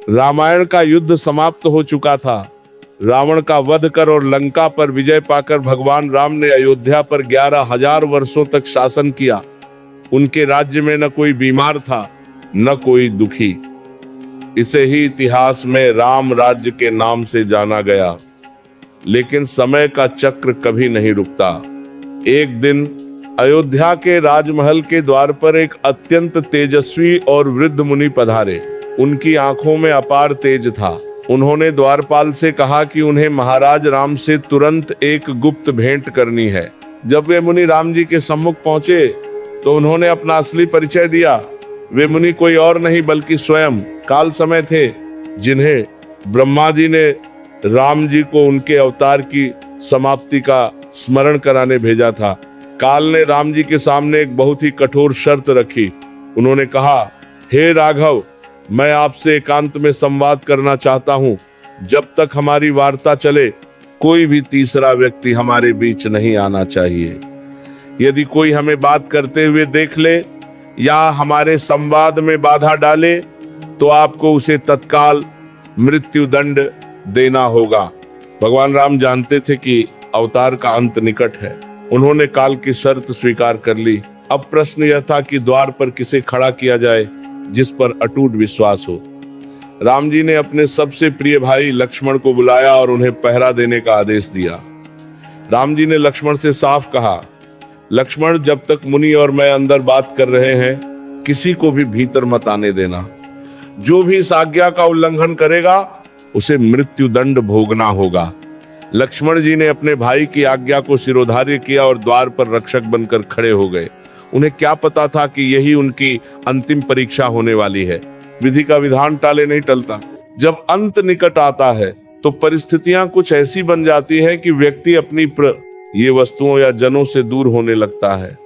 रामायण का युद्ध समाप्त हो चुका था। रावण का वध कर और लंका पर विजय पाकर भगवान राम ने अयोध्या पर 11,000 वर्षों तक शासन किया। उनके राज्य में न कोई बीमार था, न कोई दुखी। इसे ही इतिहास में राम राज्य के नाम से जाना गया। लेकिन समय का चक्र कभी नहीं रुकता। एक दिन अयोध्या के राजमहल के द्वार पर एक अत्यंत तेजस्वी और वृद्ध मुनि पधारे। उनकी आंखों में अपार तेज था। उन्होंने द्वारपाल से कहा कि उन्हें महाराज राम से तुरंत एक गुप्त भेंट करनी है। जब वे मुनि राम जी के सम्मुख पहुंचे तो उन्होंने अपना असली परिचय दिया। वे मुनि कोई और नहीं बल्कि स्वयं काल समय थे, जिन्हें ब्रह्मा जी ने राम जी को उनके अवतार की समाप्ति का स्मरण कराने भेजा था। काल ने राम जी के सामने एक बहुत ही कठोर शर्त रखी। उन्होंने कहा, हे राघव, मैं आपसे एकांत में संवाद करना चाहता हूँ। जब तक हमारी वार्ता चले कोई भी तीसरा व्यक्ति हमारे बीच नहीं आना चाहिए। यदि कोई हमें बात करते हुए देख ले या हमारे संवाद में बाधा डाले तो आपको उसे तत्काल मृत्यु दंड देना होगा। भगवान राम जानते थे कि अवतार का अंत निकट है। उन्होंने काल की शर्त स्वीकार कर ली। अब प्रश्न यह था कि द्वार पर किसे खड़ा किया जाए जिस पर अटूट विश्वास हो। राम जी ने अपने सबसे प्रिय भाई लक्ष्मण को बुलाया और उन्हें पहरा देने का आदेश दिया। राम जी ने लक्ष्मण से साफ कहा, लक्ष्मण, जब तक मुनि और मैं अंदर बात कर रहे हैं किसी को भी भीतर मत आने देना। जो भी इस आज्ञा का उल्लंघन करेगा उसे मृत्यु दंड भोगना होगा। लक्ष्मण जी ने अपने भाई की आज्ञा को शिरोधार्य किया और द्वार पर रक्षक बनकर खड़े हो गए। उन्हें क्या पता था कि यही उनकी अंतिम परीक्षा होने वाली है। विधि का विधान टाले नहीं टलता। जब अंत निकट आता है तो परिस्थितियां कुछ ऐसी बन जाती हैं कि व्यक्ति अपनी ये वस्तुओं या जनों से दूर होने लगता है।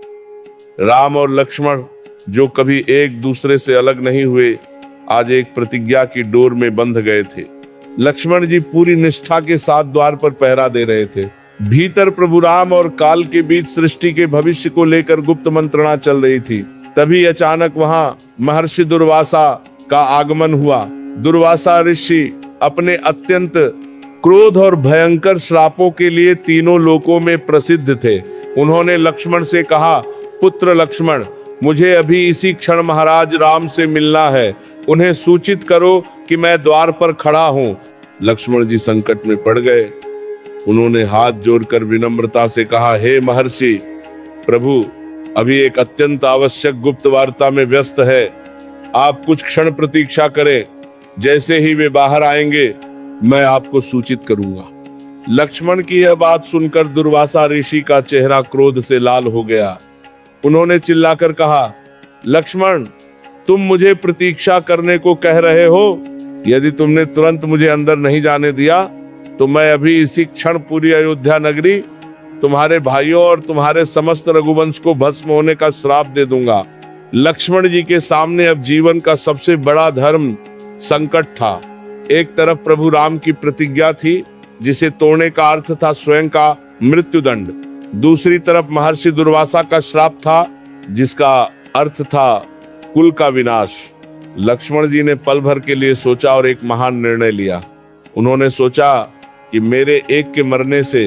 राम और लक्ष्मण जो कभी एक दूसरे से अलग नहीं हुए, आज एक प्रतिज्ञा की डोर में बंध गए थे। लक्ष्मण जी पूरी निष्ठा के साथ द्वार पर पहरा दे रहे थे। भीतर प्रभु राम और काल के बीच सृष्टि के भविष्य को लेकर गुप्त मंत्रणा चल रही थी। तभी अचानक वहां महर्षि दुर्वासा का आगमन हुआ। दुर्वासा ऋषि अपने अत्यंत क्रोध और भयंकर श्रापों के लिए तीनों लोकों में प्रसिद्ध थे। उन्होंने लक्ष्मण से कहा, पुत्र लक्ष्मण, मुझे अभी इसी क्षण महाराज राम से मिलना है। उन्हें सूचित करो कि मैं द्वार पर खड़ा हूँ। लक्ष्मण जी संकट में पड़ गए। उन्होंने हाथ जोड़कर विनम्रता से कहा, हे महर्षि, प्रभु अभी एक अत्यंत आवश्यक गुप्त वार्ता में व्यस्त है। आप कुछ क्षण प्रतीक्षा करें। जैसे ही वे बाहर आएंगे मैं आपको सूचित करूंगा। लक्ष्मण की यह बात सुनकर दुर्वासा ऋषि का चेहरा क्रोध से लाल हो गया। उन्होंने चिल्लाकर कहा, लक्ष्मण, तुम मुझे प्रतीक्षा करने को कह रहे हो? यदि तुमने तुरंत मुझे अंदर नहीं जाने दिया तो मैं अभी इसी क्षण पूरी अयोध्या नगरी, तुम्हारे भाइयों और तुम्हारे समस्त रघुवंश को भस्म होने का श्राप दे दूंगा। लक्ष्मण जी के सामने अब जीवन का सबसे बड़ा धर्म संकट था। एक तरफ प्रभु राम की प्रतिज्ञा थी जिसे तोड़ने का अर्थ था स्वयं का मृत्युदंड। दूसरी तरफ महर्षि दुर्वासा का श्राप था जिसका अर्थ था कुल का विनाश। लक्ष्मण जी ने पल भर के लिए सोचा और एक महान निर्णय लिया। उन्होंने सोचा कि मेरे एक के मरने से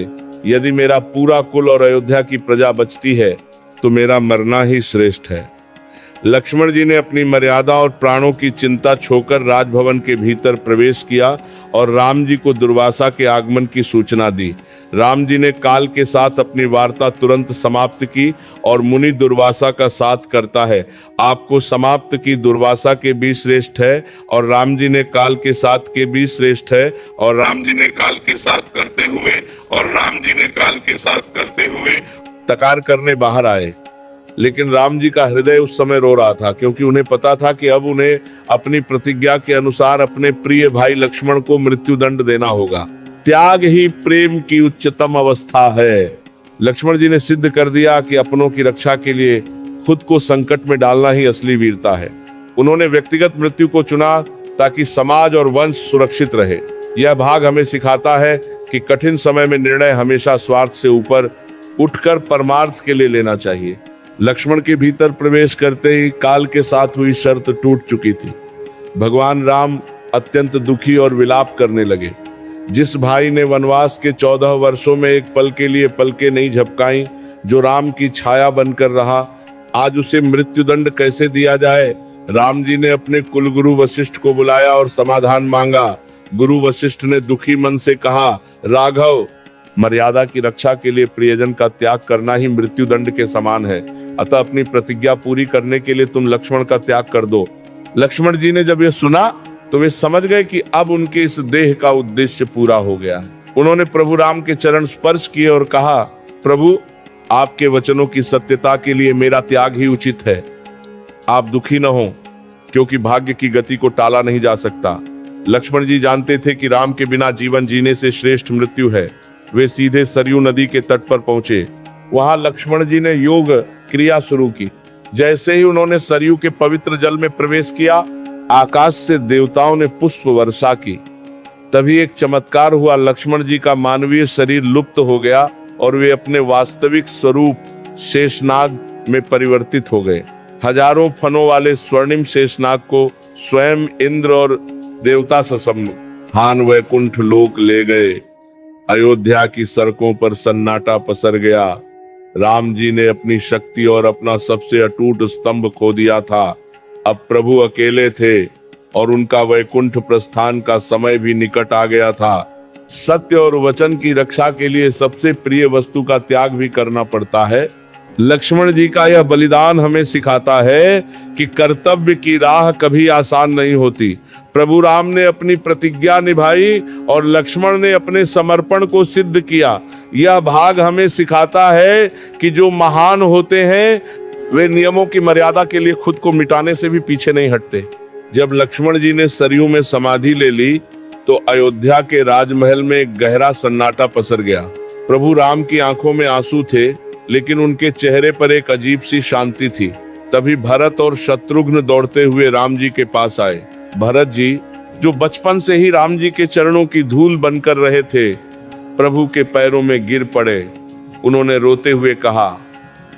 यदि मेरा पूरा कुल और अयोध्या की प्रजा बचती है तो मेरा मरना ही श्रेष्ठ है। लक्ष्मण जी ने अपनी मर्यादा और प्राणों की चिंता छोड़कर राजभवन के भीतर प्रवेश किया और राम जी को दुर्वासा के आगमन की सूचना दी। राम जी ने काल के साथ अपनी वार्ता तुरंत समाप्त की और मुनि दुर्वासा का साथ करता है। आपको समाप्त की दुर्वासा के भी श्रेष्ठ है और राम जी ने काल के साथ के भी श्रेष्ठ है और राम जी ने काल के साथ करते हुए और राम जी ने काल के साथ करते हुए तकार करने बाहर आए। लेकिन राम जी का हृदय उस समय रो रहा था क्योंकि उन्हें पता था कि अब उन्हें अपनी प्रतिज्ञा के अनुसार अपने प्रिय भाई लक्ष्मण को मृत्युदंड देना होगा। त्याग ही प्रेम की उच्चतम अवस्था है। लक्ष्मण जी ने सिद्ध कर दिया कि अपनों की रक्षा के लिए खुद को संकट में डालना ही असली वीरता है। उन्होंने व्यक्तिगत मृत्यु को चुना ताकि समाज और वंश सुरक्षित रहे। यह भाग हमें सिखाता है कि कठिन समय में निर्णय हमेशा स्वार्थ से ऊपर उठकर परमार्थ के लिए लेना चाहिए। लक्ष्मण के भीतर प्रवेश करते ही काल के साथ हुई शर्त टूट चुकी थी। भगवान राम अत्यंत दुखी और विलाप करने लगे। जिस भाई ने वनवास के 14 वर्षों में एक पल के लिए पलकें नहीं झपकाई, जो राम की छाया बनकर रहा, आज उसे मृत्युदंड कैसे दिया जाए। राम जी ने अपने कुलगुरु वशिष्ठ को बुलाया और समाधान मांगा। गुरु वशिष्ठ ने दुखी मन से कहा, राघव, मर्यादा की रक्षा के लिए प्रियजन का त्याग करना ही मृत्युदंड के समान है। अतः अपनी प्रतिज्ञा पूरी करने के लिए तुम लक्ष्मण का त्याग कर दो। लक्ष्मण जी ने जब यह सुना तो वे समझ गए कि अब उनके इस देह का उद्देश्य पूरा हो गया है। उन्होंने प्रभु राम के चरण स्पर्श किए और कहा, प्रभु, आपके वचनों की सत्यता के लिए मेरा त्याग ही उचित है। आप दुखी न हो, क्योंकि भाग्य की गति को टाला नहीं जा सकता। लक्ष्मण जी जानते थे कि राम के बिना जीवन जीने से श्रेष्ठ मृत्यु है। वे सीधे सरयू नदी के तट पर पहुंचे। वहां लक्ष्मण जी ने योग क्रिया शुरू की। जैसे ही उन्होंने सरयू के पवित्र जल में प्रवेश किया, आकाश से देवताओं ने पुष्प वर्षा की। तभी एक चमत्कार हुआ। लक्ष्मण जी का मानवीय शरीर लुप्त हो गया और वे अपने वास्तविक स्वरूप शेषनाग में परिवर्तित हो गए। हजारों फनों वाले स्वर्णिम शेषनाग को स्वयं इंद्र और देवता ससम्मुख वैकुंठ लोक ले गए। अयोध्या की सड़कों पर सन्नाटा पसर गया। राम जी ने अपनी शक्ति और अपना सबसे अटूट स्तंभ खो दिया था। अब प्रभु अकेले थे और उनका वैकुंठ प्रस्थान का समय भी निकट आ गया था। सत्य और वचन की रक्षा के लिए सबसे प्रिय वस्तु का त्याग भी करना पड़ता है। लक्ष्मण जी का यह बलिदान हमें सिखाता है कि कर्तव्य की राह कभी आसान नहीं होती। प्रभु राम ने अपनी प्रतिज्ञा निभाई और लक्ष्मण ने अपने समर्पण को सिद्ध किया। यह भाग हमें सिखाता है कि जो महान होते हैं वे नियमों की मर्यादा के लिए खुद को मिटाने से भी पीछे नहीं हटते। जब लक्ष्मण जी ने सरयू में समाधि ले ली तो अयोध्या के राजमहल में एक गहरा सन्नाटा पसर गया। प्रभु राम की आंखों में आंसू थे, लेकिन उनके चेहरे पर एक अजीब सी शांति थी। तभी भरत और शत्रुघ्न दौड़ते हुए राम जी के पास आए। भरत जी, जो बचपन से ही राम जी के चरणों की धूल बनकर रहे थे, प्रभु के पैरों में गिर पड़े। उन्होंने रोते हुए कहा,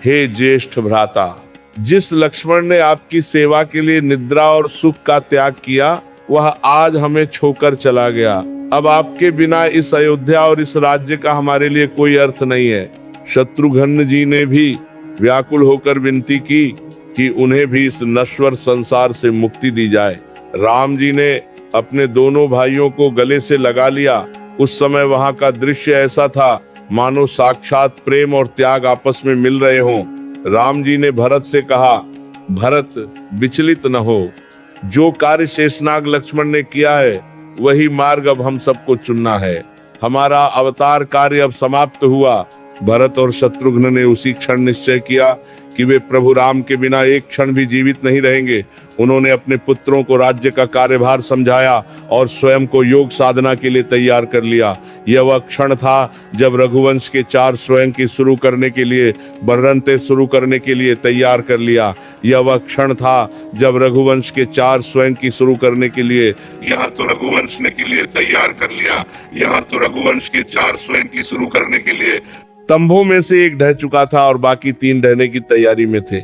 हे ज्येष्ठ भ्राता, जिस लक्ष्मण ने आपकी सेवा के लिए निद्रा और सुख का त्याग किया, वह आज हमें छोड़कर चला गया। अब आपके बिना इस अयोध्या और इस राज्य का हमारे लिए कोई अर्थ नहीं है। शत्रुघ्न जी ने भी व्याकुल होकर विनती की कि उन्हें भी इस नश्वर संसार से मुक्ति दी जाए। राम जी ने अपने दोनों भाइयों को गले से लगा लिया। उस समय वहां का दृश्य ऐसा था मानो साक्षात प्रेम और त्याग आपस में मिल रहे हों। राम जी ने भरत से कहा, भरत, विचलित न हो। जो कार्य शेषनाग लक्ष्मण ने किया है वही मार्ग अब हम सबको चुनना है। हमारा अवतार कार्य अब समाप्त हुआ। भरत और शत्रुघ्न ने उसी क्षण निश्चय किया कि वे प्रभु राम के बिना एक क्षण भी जीवित नहीं रहेंगे। उन्होंने अपने पुत्रों को राज्य का कार्यभार समझाया और स्वयं को योग साधना के लिए तैयार कर लिया। यह वह क्षण था जब रघुवंश के 4 स्वयं की शुरू करने के लिए बर्रंते शुरू करने के लिए तैयार कर लिया। यह वह क्षण था जब रघुवंश के 4 स्वयं की शुरू करने के लिए यहाँ तो रघुवंश ने के लिए तैयार कर लिया। यहाँ तो रघुवंश के 4 स्वयं की शुरू करने के लिए तंबों में से एक ढह चुका था और बाकी 3 ढहने की तैयारी में थे।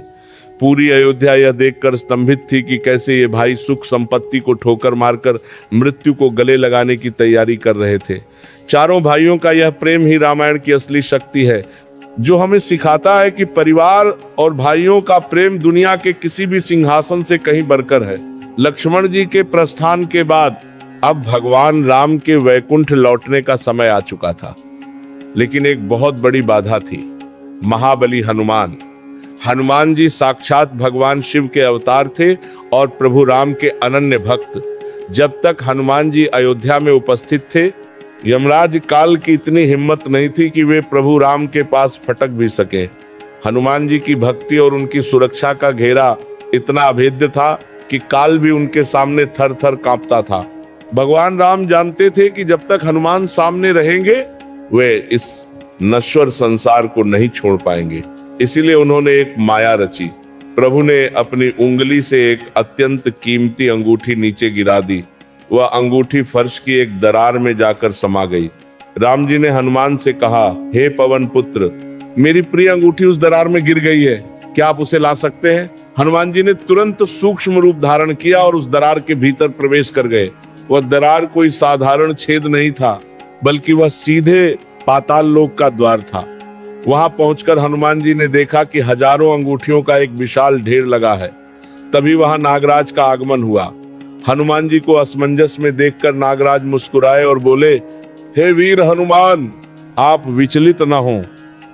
पूरी अयोध्या यह देखकर स्तंभित थी कि कैसे ये भाई सुख संपत्ति को ठोकर मारकर मृत्यु को गले लगाने की तैयारी कर रहे थे। चारों भाइयों का यह प्रेम ही रामायण की असली शक्ति है, जो हमें सिखाता है कि परिवार और भाइयों का प्रेम दुनिया के किसी भी सिंहासन से कहीं बढ़कर है। लक्ष्मण जी के प्रस्थान के बाद अब भगवान राम के वैकुंठ लौटने का समय आ चुका था, लेकिन एक बहुत बड़ी बाधा थी, महाबली हनुमान। हनुमान जी साक्षात भगवान शिव के अवतार थे और प्रभु राम के अनन्य भक्त। जब तक हनुमान जी अयोध्या में उपस्थित थे, यमराज काल की इतनी हिम्मत नहीं थी कि वे प्रभु राम के पास फटक भी सके। हनुमान जी की भक्ति और उनकी सुरक्षा का घेरा इतना अभेद्य था कि काल भी उनके सामने थर थर कांपता था। भगवान राम जानते थे कि जब तक हनुमान सामने रहेंगे वे इस नश्वर संसार को नहीं छोड़ पाएंगे। इसीलिए उन्होंने एक माया रची। प्रभु ने अपनी उंगली से एक अत्यंत कीमती अंगूठी नीचे गिरा दी। वह अंगूठी फर्श की एक दरार में जाकर समा गई। राम जी ने हनुमान से कहा, हे पवन पुत्र, मेरी प्रिय अंगूठी उस दरार में गिर गई है, क्या आप उसे ला सकते हैं? हनुमान जी ने तुरंत सूक्ष्म रूप धारण किया और उस दरार के भीतर प्रवेश कर गए। वह दरार कोई साधारण छेद नहीं था, बल्कि वह सीधे पाताल लोक का द्वार था। वहां पहुंचकर हनुमान जी ने देखा कि हजारों अंगूठियों का एक विशाल ढेर लगा है। तभी वहां नागराज का आगमन हुआ। हनुमान जी को असमंजस में देखकर नागराज मुस्कुराए और बोले, हे वीर हनुमान, आप विचलित न हो।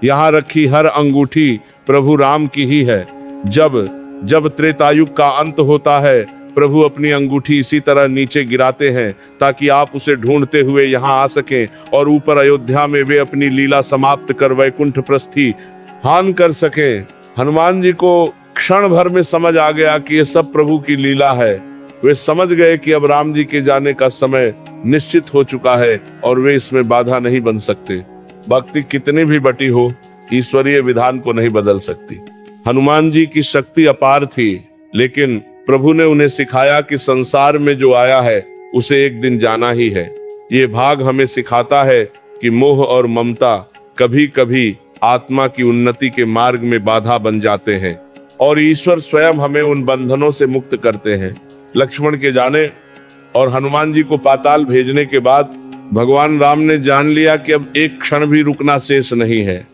यहाँ रखी हर अंगूठी प्रभु राम की ही है। जब त्रेतायुग का अंत होता है, प्रभु अपनी अंगूठी इसी तरह नीचे गिराते हैं ताकि आप उसे ढूंढते हुए यहाँ आ सकें और ऊपर अयोध्या में वे अपनी लीला समाप्त कर वैकुंठ प्रस्थान कर सकें। हनुमान जी को क्षण भर में समझ आ गया कि ये सब प्रभु की लीला है। वे समझ गए कि अब राम जी के जाने का समय निश्चित हो चुका है और वे इसमें बाधा नहीं बन सकते। भक्ति कितनी भी बटी हो, ईश्वरीय विधान को नहीं बदल सकती। हनुमान जी की शक्ति अपार थी, लेकिन प्रभु ने उन्हें सिखाया कि संसार में जो आया है उसे एक दिन जाना ही है। ये भाग हमें सिखाता है कि मोह और ममता कभी कभी आत्मा की उन्नति के मार्ग में बाधा बन जाते हैं और ईश्वर स्वयं हमें उन बंधनों से मुक्त करते हैं। लक्ष्मण के जाने और हनुमान जी को पाताल भेजने के बाद भगवान राम ने जान लिया कि अब एक क्षण भी रुकना शेष नहीं है।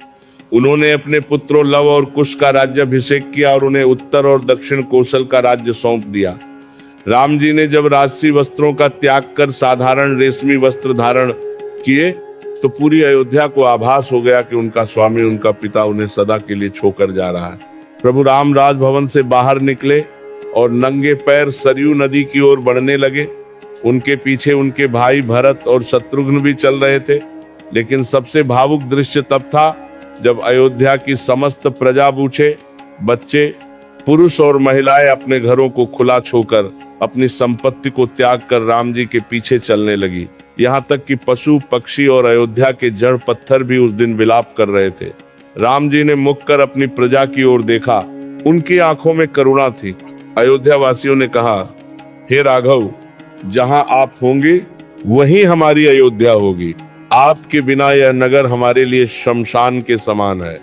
उन्होंने अपने पुत्रों लव और कुश का राज्याभिषेक किया और उन्हें उत्तर और दक्षिण कौशल का राज्य सौंप दिया। राम जी ने जब राजसी वस्त्रों का त्याग कर साधारण रेशमी वस्त्र धारण किए तो पूरी अयोध्या को आभास हो गया कि उनका स्वामी, उनका पिता उन्हें सदा के लिए छोड़कर जा रहा है। प्रभु राम राजभवन से बाहर निकले और नंगे पैर सरयू नदी की ओर बढ़ने लगे। उनके पीछे उनके भाई भरत और शत्रुघ्न भी चल रहे थे। लेकिन सबसे भावुक दृश्य तब था जब अयोध्या की समस्त प्रजा, बूढ़े, बच्चे, पुरुष और महिलाएं अपने घरों को खुला छोड़कर अपनी संपत्ति को त्याग कर राम जी के पीछे चलने लगी। यहाँ तक कि पशु, पक्षी और अयोध्या के जड़ पत्थर भी उस दिन विलाप कर रहे थे। राम जी ने मुख कर अपनी प्रजा की ओर देखा। उनकी आंखों में करुणा थी। अयोध्या वासियों ने कहा, हे राघव, जहां आप होंगे वहीं हमारी अयोध्या होगी। आपके बिना यह नगर हमारे लिए शमशान के समान है।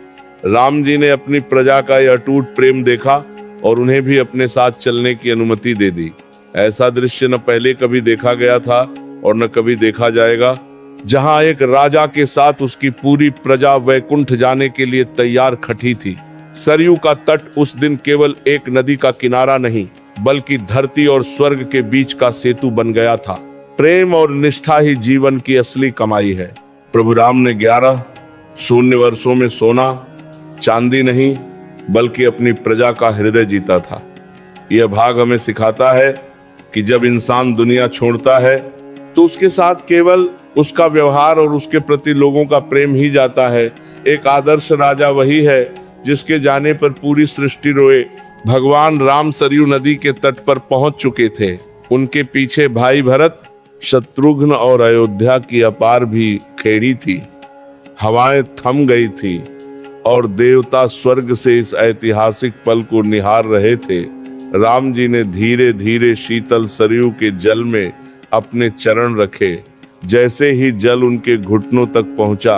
राम जी ने अपनी प्रजा का यह अटूट प्रेम देखा और उन्हें भी अपने साथ चलने की अनुमति दे दी। ऐसा दृश्य न पहले कभी देखा गया था और न कभी देखा जाएगा, जहां एक राजा के साथ उसकी पूरी प्रजा वैकुंठ जाने के लिए तैयार खड़ी थी। सरयू का तट उस दिन केवल एक नदी का किनारा नहीं, बल्कि धरती और स्वर्ग के बीच का सेतु बन गया था। प्रेम और निष्ठा ही जीवन की असली कमाई है। प्रभु राम ने 11 शून्य वर्षों में सोना चांदी नहीं, बल्कि अपनी प्रजा का हृदय जीता था। यह भाग हमें सिखाता है कि जब इंसान दुनिया छोड़ता है तो उसके साथ केवल उसका व्यवहार और उसके प्रति लोगों का प्रेम ही जाता है। एक आदर्श राजा वही है जिसके जाने पर पूरी सृष्टि रोए। भगवान राम सरयू नदी के तट पर पहुंच चुके थे। उनके पीछे भाई भरत, शत्रुघ्न और अयोध्या की अपार भी खेड़ी थी। हवाएं थम गई थी और देवता स्वर्ग से इस ऐतिहासिक पल को निहार रहे थे। राम जी ने धीरे धीरे शीतल सरयू के जल में अपने चरण रखे। जैसे ही जल उनके घुटनों तक पहुंचा,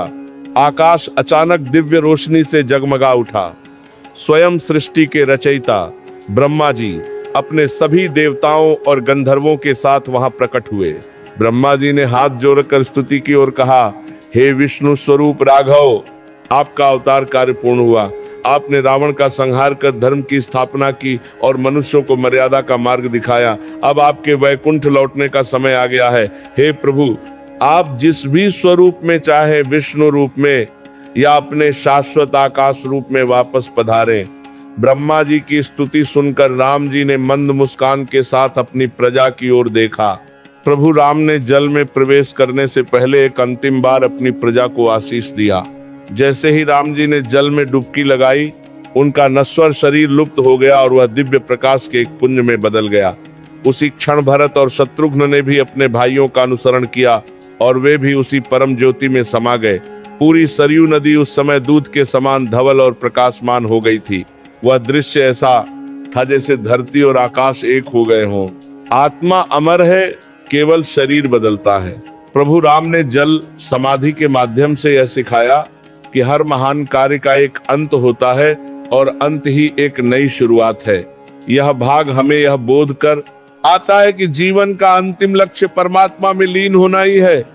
आकाश अचानक दिव्य रोशनी से जगमगा उठा। स्वयं सृष्टि के रचयिता ब्रह्मा जी अपने सभी देवताओं और गंधर्वों के साथ वहां प्रकट हुए। ब्रह्मा जी ने हाथ जोड़कर स्तुति की और कहा, हे विष्णु स्वरूप राघव, आपका अवतार कार्य पूर्ण हुआ। आपने रावण का संहार कर धर्म की स्थापना की और मनुष्यों को मर्यादा का मार्ग दिखाया। अब आपके वैकुंठ लौटने का समय आ गया है। हे प्रभु, आप जिस भी स्वरूप में चाहे, विष्णु रूप में या अपने शाश्वत आकाश रूप में वापस पधारें। ब्रह्मा जी की स्तुति सुनकर राम जी ने मंद मुस्कान के साथ अपनी प्रजा की ओर देखा। प्रभु राम ने जल में प्रवेश करने से पहले एक अंतिम बार अपनी प्रजा को आशीष दिया। जैसे ही राम जी ने जल में डुबकी लगाई, उनका नश्वर शरीर लुप्त हो गया और वह दिव्य प्रकाश के एक पुंज में बदल गया। उसी क्षण भरत और शत्रुघ्न ने भी अपने भाइयों का अनुसरण किया और वे भी उसी परम ज्योति में समा गए। पूरी सरयू नदी उस समय दूध के समान धवल और प्रकाशमान हो गई थी। वह दृश्य ऐसा था जैसे धरती और आकाश एक हो गए हों। आत्मा अमर है, केवल शरीर बदलता है। प्रभु राम ने जल समाधि के माध्यम से यह सिखाया कि हर महान कार्य का एक अंत होता है और अंत ही एक नई शुरुआत है। यह भाग हमें यह बोध कर आता है कि जीवन का अंतिम लक्ष्य परमात्मा में लीन होना ही है।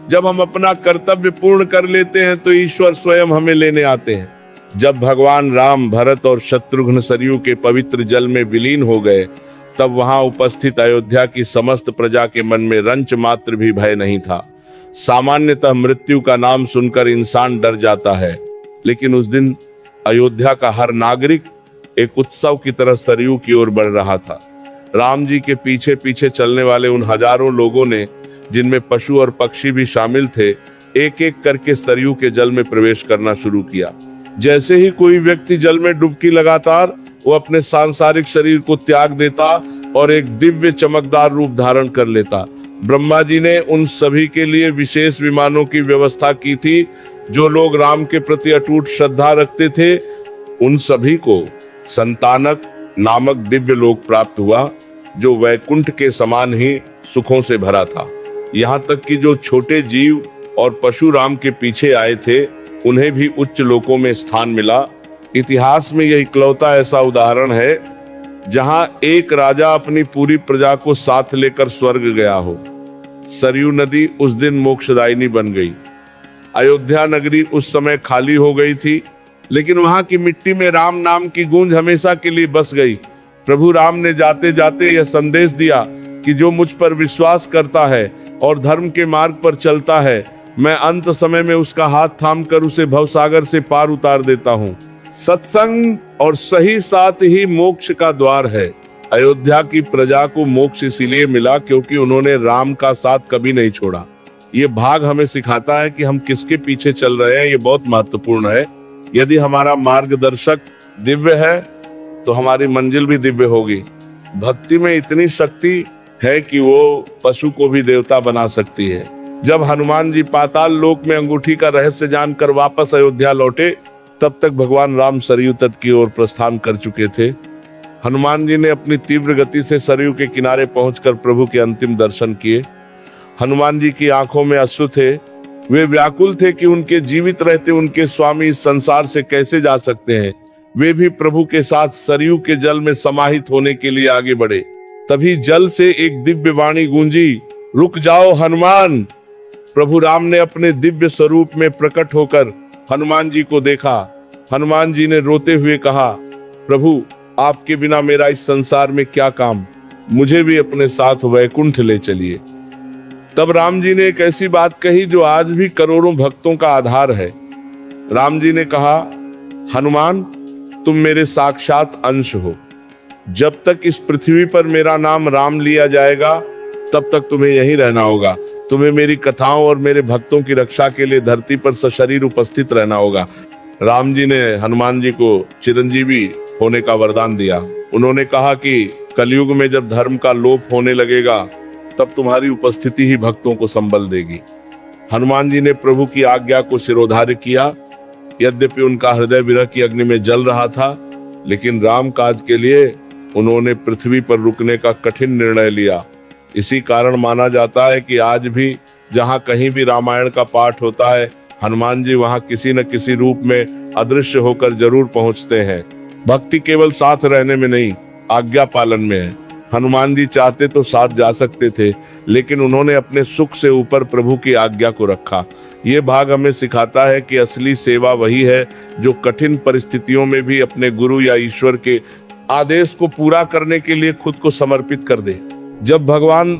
जब हम अपना कर्तव्य पूर्ण कर लेते हैं तो ईश्वर स्वयं हमें लेने आते हैं। जब भगवान राम, भरत और शत्रुघ्न सरयू के पवित्र जल में विलीन हो गए, तब वहां उपस्थित अयोध्या की समस्त प्रजा के मन में रंच मात्र भी भय नहीं था। सामान्यतः मृत्यु का नाम सुनकर इंसान डर जाता है, लेकिन उस दिन अयोध्या का हर नागरिक एक उत्सव की तरह सरयू की ओर बढ़ रहा था। राम जी के पीछे पीछे चलने वाले उन हजारों लोगों ने, जिनमें पशु और पक्षी भी शामिल थे, एक एक करके सरयू के जल में प्रवेश करना शुरू किया। जैसे ही कोई व्यक्ति जल में डुबकी लगातार, वो अपने सांसारिक शरीर को त्याग देता और एक दिव्य चमकदार रूप धारण कर लेता। ब्रह्मा जी ने उन सभी के लिए विशेष विमानों की व्यवस्था की थी। जो लोग राम के प्रति अटूट श्रद्धा रखते थे, उन सभी को संतानक नामक दिव्य लोक प्राप्त हुआ, जो वैकुंठ के समान ही सुखों से भरा था। यहाँ तक कि जो छोटे जीव और पशु राम के पीछे आए थे, उन्हें भी उच्च लोकों में स्थान मिला। इतिहास में यह इकलौता ऐसा उदाहरण है जहां एक राजा अपनी पूरी प्रजा को साथ लेकर स्वर्ग गया हो। सरयू नदी उस दिन मोक्षदायिनी बन गई। अयोध्या नगरी उस समय खाली हो गई थी, लेकिन वहां की मिट्टी में राम नाम की गूंज हमेशा के लिए बस गई। प्रभु राम ने जाते जाते यह संदेश दिया कि जो मुझ पर विश्वास करता है और धर्म के मार्ग पर चलता है, मैं अंत समय में उसका हाथ थामकर उसे भवसागर से पार उतार देता हूँ। सत्संग और सही साथ ही मोक्ष का द्वार है। अयोध्या की प्रजा को मोक्ष इसीलिए मिला क्योंकि उन्होंने राम का साथ कभी नहीं छोड़ा। ये भाग हमें सिखाता है कि हम किसके पीछे चल रहे हैं, ये बहुत महत्वपूर्ण है। यदि हमारा मार्गदर्शक दिव्य है तो हमारी मंजिल भी दिव्य होगी। भक्ति में इतनी शक्ति है कि वो पशु को भी देवता बना सकती है। जब हनुमान जी पाताल लोक में अंगूठी का रहस्य जानकर वापस अयोध्या लौटे, तब तक भगवान राम सरयू तट की ओर प्रस्थान कर चुके थे। हनुमान जी ने अपनी तीव्र गति से सरयू के किनारे पहुंचकर प्रभु के अंतिम दर्शन किए। हनुमान जी की आंखों में अश्रु थे। वे व्याकुल थे कि उनके जीवित रहते उनके स्वामी इस संसार से कैसे जा सकते हैं। वे भी प्रभु के साथ सरयू के जल में समाहित होने के लिए आगे बढ़े। तभी जल से एक दिव्य वाणी गूंजी, रुक जाओ हनुमान। प्रभु राम ने अपने दिव्य स्वरूप में प्रकट होकर हनुमान जी को देखा। हनुमान जी ने रोते हुए कहा, प्रभु आपके बिना मेरा इस संसार में क्या काम, मुझे भी अपने साथ वैकुंठ ले चलिए। तब राम जी ने एक ऐसी बात कही जो आज भी करोड़ों भक्तों का आधार है। राम जी ने कहा, हनुमान तुम मेरे साक्षात अंश हो। जब तक इस पृथ्वी पर मेरा नाम राम लिया जाएगा, तब तक तुम्हें यहीं रहना होगा। तुम्हें मेरी कथाओं और मेरे भक्तों की रक्षा के लिए धरती पर सशरीर उपस्थित रहना होगा। राम जी ने हनुमान जी को चिरंजीवी होने का वरदान दिया। उन्होंने कहा कि कलयुग में जब धर्म का लोप होने लगेगा, तब तुम्हारी उपस्थिति ही भक्तों को संबल देगी। हनुमान जी ने प्रभु की आज्ञा को शिरोधार्य किया। यद्यपि उनका हृदय विरह की अग्नि में जल रहा था, लेकिन राम काज के लिए उन्होंने पृथ्वी पर रुकने का कठिन निर्णय लिया। इसी कारण माना जाता है कि आज भी जहाँ कहीं भी रामायण का पाठ होता है, हनुमान जी वहाँ किसी न किसी रूप में अदृश्य होकर जरूर पहुँचते हैं। भक्ति केवल साथ रहने में नहीं, आज्ञा पालन में है। हनुमान जी चाहते तो साथ जा सकते थे, लेकिन उन्होंने अपने सुख से ऊपर प्रभु की आज्ञा को रखा। ये भाग हमें सिखाता है कि असली सेवा वही है जो कठिन परिस्थितियों में भी अपने गुरु या ईश्वर के आदेश को पूरा करने के लिए खुद को समर्पित कर दे। जब भगवान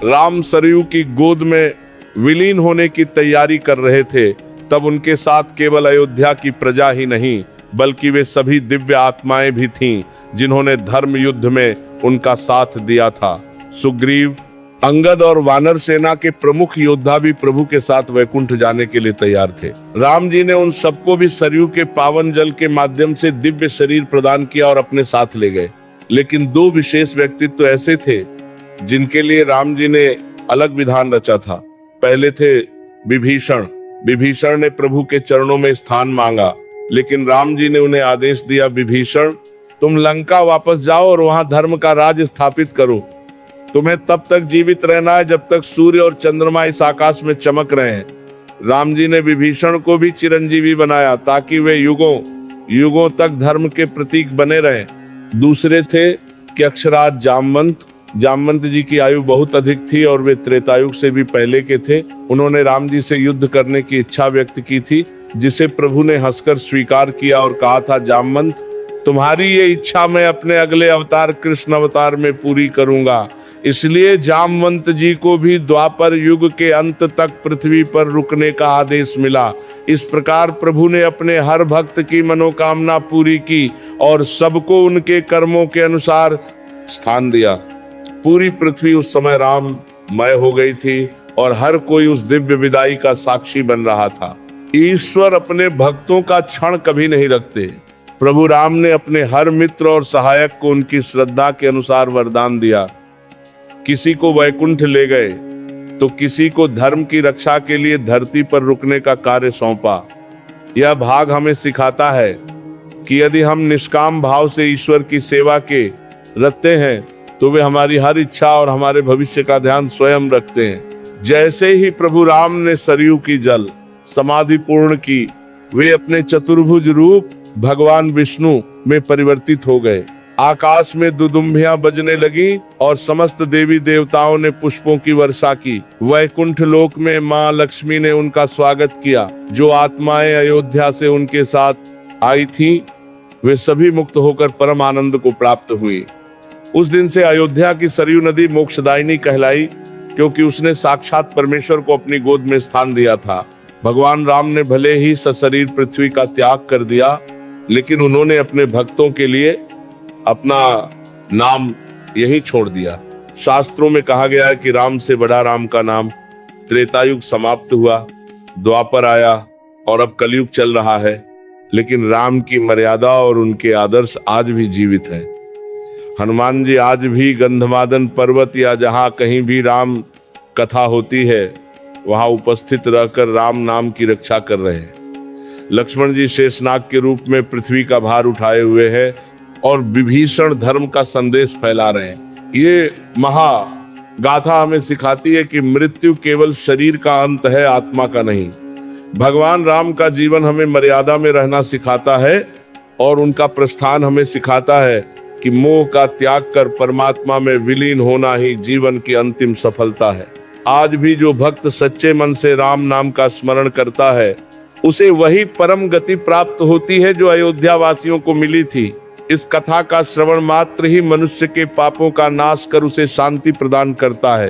राम सरयू की गोद में विलीन होने की तैयारी कर रहे थे, तब उनके साथ केवल अयोध्या की प्रजा ही नहीं, बल्कि वे सभी दिव्य आत्माएं भी थीं, जिन्होंने धर्म युद्ध में उनका साथ दिया था। सुग्रीव, अंगद और वानर सेना के प्रमुख योद्धा भी प्रभु के साथ वैकुंठ जाने के लिए तैयार थे। राम जी ने उन सबको भी सरयू के पावन जल के माध्यम से दिव्य शरीर प्रदान किया और अपने साथ ले गए। लेकिन दो विशेष व्यक्तित्व ऐसे थे जिनके लिए राम जी ने अलग विधान रचा था। पहले थे विभीषण। विभीषण ने प्रभु के चरणों में स्थान मांगा, लेकिन राम जी ने उन्हें आदेश दिया, विभीषण तुम लंका वापस जाओ और वहां धर्म का राज स्थापित करो। तुम्हें तब तक जीवित रहना है जब तक सूर्य और चंद्रमा इस आकाश में चमक रहे हैं। राम जी ने विभीषण को भी चिरंजीवी बनाया ताकि वे युगों युगों तक धर्म के प्रतीक बने रहें। दूसरे थे कि अक्षराज जामवंत। जामवंत जी की आयु बहुत अधिक थी और वे त्रेतायुग से भी पहले के थे। उन्होंने राम जी से युद्ध करने की इच्छा व्यक्त की थी, जिसे प्रभु ने हंसकर स्वीकार किया और कहा था, जामवंत, तुम्हारी ये इच्छा मैं अपने अगले अवतार कृष्ण अवतार में पूरी करूंगा। इसलिए जामवंत जी को भी द्वापर युग के अंत तक पृथ्वी पर रुकने का आदेश मिला। इस प्रकार प्रभु ने अपने हर भक्त की मनोकामना पूरी की और सबको उनके कर्मों के अनुसार स्थान दिया। पूरी पृथ्वी उस समय राममय हो गई थी और हर कोई उस दिव्य विदाई का साक्षी बन रहा था। ईश्वर अपने भक्तों का क्षण कभी नहीं रखते। प्रभु राम ने अपने हर मित्र और सहायक को उनकी श्रद्धा के अनुसार वरदान दिया। किसी को वैकुंठ ले गए तो किसी को धर्म की रक्षा के लिए धरती पर रुकने का कार्य सौंपा। यह भाग हमें सिखाता है कि यदि हम निष्काम भाव से ईश्वर की सेवा के रखते हैं तो वे हमारी हर इच्छा और हमारे भविष्य का ध्यान स्वयं रखते हैं। जैसे ही प्रभु राम ने सरयू की जल समाधि पूर्ण की, वे अपने चतुर्भुज रूप भगवान विष्णु में परिवर्तित हो गए। आकाश में दुदुम्बियां बजने लगी और समस्त देवी देवताओं ने पुष्पों की वर्षा की। वैकुंठ लोक में मां लक्ष्मी ने उनका स्वागत किया। जो आत्माएं अयोध्या से उनके साथ आई थीं, वे सभी मुक्त होकर परम आनंद को प्राप्त हुई। उस दिन से अयोध्या की सरयू नदी मोक्षदायिनी कहलाई, क्योंकि उसने साक्षात परमेश्वर को अपनी गोद में स्थान दिया था। भगवान राम ने भले ही सशरीर पृथ्वी का त्याग कर दिया, लेकिन उन्होंने अपने भक्तों के लिए अपना नाम यही छोड़ दिया। शास्त्रों में कहा गया है कि राम से बड़ा राम का नाम। त्रेतायुग समाप्त हुआ, द्वापर आया और अब कलयुग चल रहा है, लेकिन राम की मर्यादा और उनके आदर्श आज भी जीवित हैं। हनुमान जी आज भी गंधमादन पर्वत या जहां कहीं भी राम कथा होती है, वहां उपस्थित रहकर राम नाम की रक्षा कर रहे हैं। लक्ष्मण जी शेषनाग के रूप में पृथ्वी का भार उठाए हुए हैं और विभीषण धर्म का संदेश फैला रहे हैं। ये महा गाथा हमें सिखाती है कि मृत्यु केवल शरीर का अंत है, आत्मा का नहीं। भगवान राम का जीवन हमें मर्यादा में रहना सिखाता है और उनका प्रस्थान हमें सिखाता है कि मोह का त्याग कर परमात्मा में विलीन होना ही जीवन की अंतिम सफलता है। आज भी जो भक्त सच्चे मन से राम नाम का स्मरण करता है, उसे वही परम गति प्राप्त होती है जो अयोध्या वासियों को मिली थी। इस कथा का श्रवण मात्र ही मनुष्य के पापों का नाश कर उसे शांति प्रदान करता है।